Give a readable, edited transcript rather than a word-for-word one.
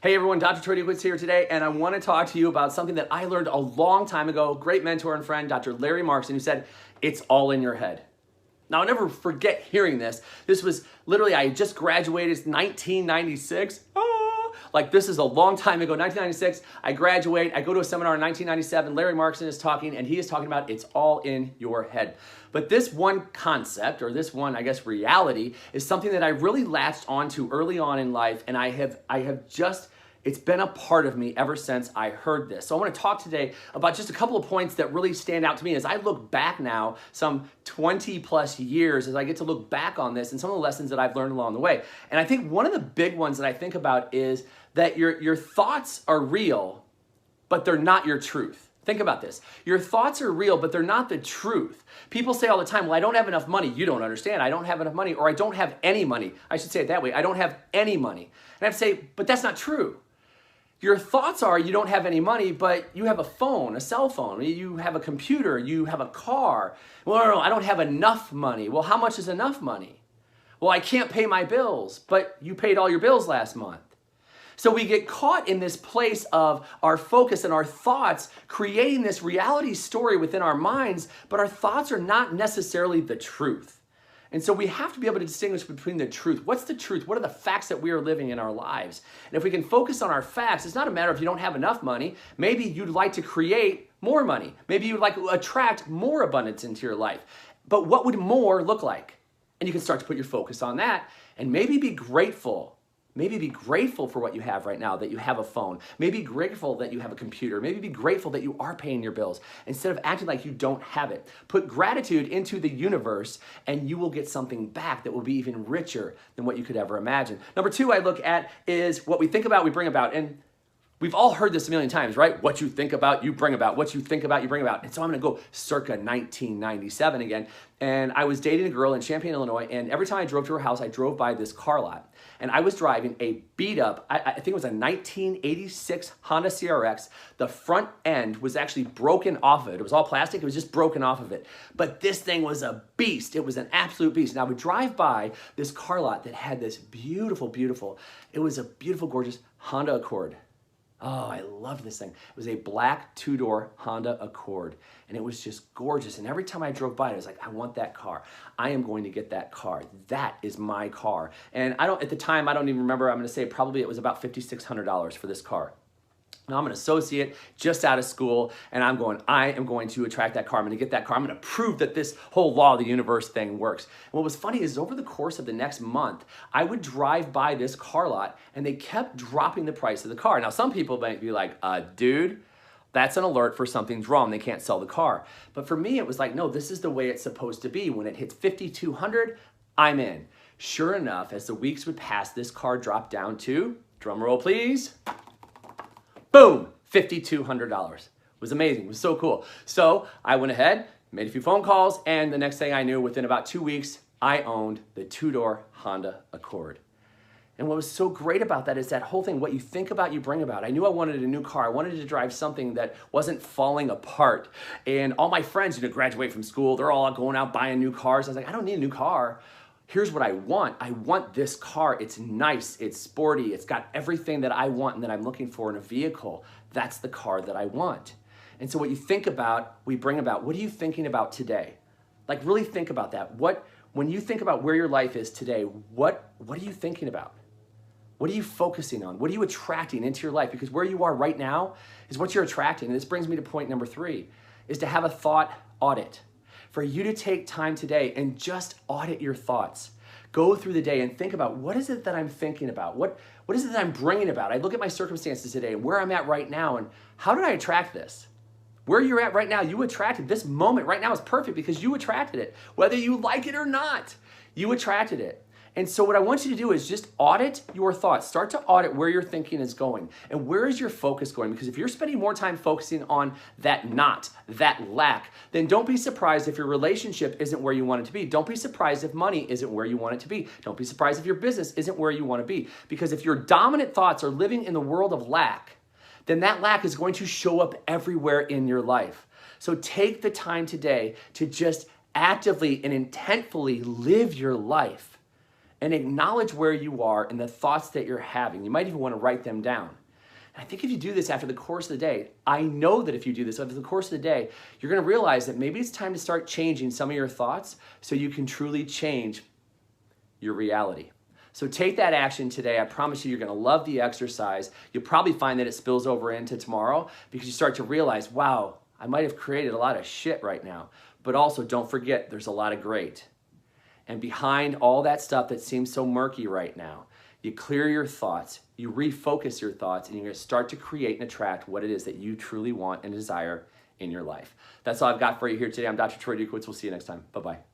Hey everyone, Dr. Troy Dukowitz here today, and I want to talk to you about something that I learned a long time ago. Great mentor and friend, Dr. Larry Markson, who said, it's all in your head. Now, I'll never forget hearing this. This was literally, I just graduated, it's 1996. Like this is a long time ago, 1996. I graduate, I go to a seminar in 1997. Larry Markson is talking, and he is talking about it's all in your head. But this one concept, or this one, I guess, reality, is something that I really latched onto early on in life, and I have just, it's been a part of me ever since I heard this. So I want to talk today about just a couple of points that really stand out to me as I look back now, some 20 plus years, as I get to look back on this and some of the lessons that I've learned along the way. And I think one of the big ones that I think about is that your thoughts are real, but they're not your truth. Think about this. Your thoughts are real, but they're not the truth. People say all the time, well, I don't have enough money. You don't understand. I don't have enough money, or I don't have any money. I should say it that way. I don't have any money. And I have to say, but that's not true. Your thoughts are you don't have any money, but you have a phone, a cell phone, you have a computer, you have a car. Well, no, I don't have enough money. Well, how much is enough money? Well, I can't pay my bills, but you paid all your bills last month. So we get caught in this place of our focus and our thoughts creating this reality story within our minds, but our thoughts are not necessarily the truth. And so we have to be able to distinguish between the truth. What's the truth? What are the facts that we are living in our lives? And if we can focus on our facts, it's not a matter of you don't have enough money. Maybe you'd like to create more money. Maybe you'd like to attract more abundance into your life. But what would more look like? And you can start to put your focus on that and maybe be grateful. Maybe be grateful for what you have right now, that you have a phone. Maybe be grateful that you have a computer. Maybe be grateful that you are paying your bills instead of acting like you don't have it. Put gratitude into the universe and you will get something back that will be even richer than what you could ever imagine. Number two I look at is what we think about, we bring about. And we've all heard this a million times, right? What you think about, you bring about. What you think about, you bring about. And so I'm going to go circa 1997 again. And I was dating a girl in Champaign, Illinois. And every time I drove to her house, I drove by this car lot. And I was driving a beat up, I think it was a 1986 Honda CRX. The front end was actually broken off of it. It was all plastic. It was just broken off of it. But this thing was a beast. It was an absolute beast. Now I would drive by this car lot that had this beautiful, it was a beautiful, gorgeous Honda Accord. Oh, I loved this thing. It was a black two-door Honda Accord, and it was just gorgeous. And every time I drove by it, I was like, I want that car. I am going to get that car. That is my car. And at the time, I don't even remember, I'm going to say probably it was about $5,600 for this car. Now I'm an associate just out of school, and I am going to attract that car. I'm going to get that car. I'm going to prove that this whole law of the universe thing works. And what was funny is over the course of the next month, I would drive by this car lot, and they kept dropping the price of the car. Now some people might be like, dude, that's an alert for something's wrong. They can't sell the car. But for me, it was like, no, this is the way it's supposed to be. When it hits $5,200, I'm in. Sure enough, as the weeks would pass, this car dropped down to, drum roll please, boom, $5,200. It was amazing. It was so cool. So I went ahead, made a few phone calls, and the next thing I knew, within about 2 weeks, I owned the two-door Honda Accord. And what was so great about that is that whole thing, what you think about, you bring about. I knew I wanted a new car. I wanted to drive something that wasn't falling apart. And all my friends, graduate from school, they're all going out buying new cars. I was like, I don't need a new car. Here's what I want. I want this car. It's nice, it's sporty, it's got everything that I want and that I'm looking for in a vehicle. That's the car that I want. And so what you think about, we bring about. What are you thinking about today? Like really think about that. When you think about where your life is today, what are you thinking about? What are you focusing on? What are you attracting into your life? Because where you are right now is what you're attracting. And this brings me to point number 3, is to have a thought audit. For you to take time today and just audit your thoughts. Go through the day and think about, what is it that I'm thinking about? What is it that I'm bringing about? I look at my circumstances today and where I'm at right now, and how did I attract this? Where you're at right now, you attracted. This moment right now is perfect because you attracted it. Whether you like it or not, you attracted it. And so what I want you to do is just audit your thoughts. Start to audit where your thinking is going and where is your focus going. Because if you're spending more time focusing on that lack, then don't be surprised if your relationship isn't where you want it to be. Don't be surprised if money isn't where you want it to be. Don't be surprised if your business isn't where you want to be. Because if your dominant thoughts are living in the world of lack, then that lack is going to show up everywhere in your life. So take the time today to just actively and intentfully live your life and acknowledge where you are and the thoughts that you're having. You might even want to write them down. And I think if you do this after the course of the day, I know that if you do this after the course of the day, you're going to realize that maybe it's time to start changing some of your thoughts so you can truly change your reality. So take that action today. I promise you, you're going to love the exercise. You'll probably find that it spills over into tomorrow because you start to realize, wow, I might have created a lot of shit right now. But also, don't forget, there's a lot of great. And behind all that stuff that seems so murky right now, you clear your thoughts, you refocus your thoughts, and you're going to start to create and attract what it is that you truly want and desire in your life. That's all I've got for you here today. I'm Dr. Troy Dukowitz. We'll see you next time. Bye-bye.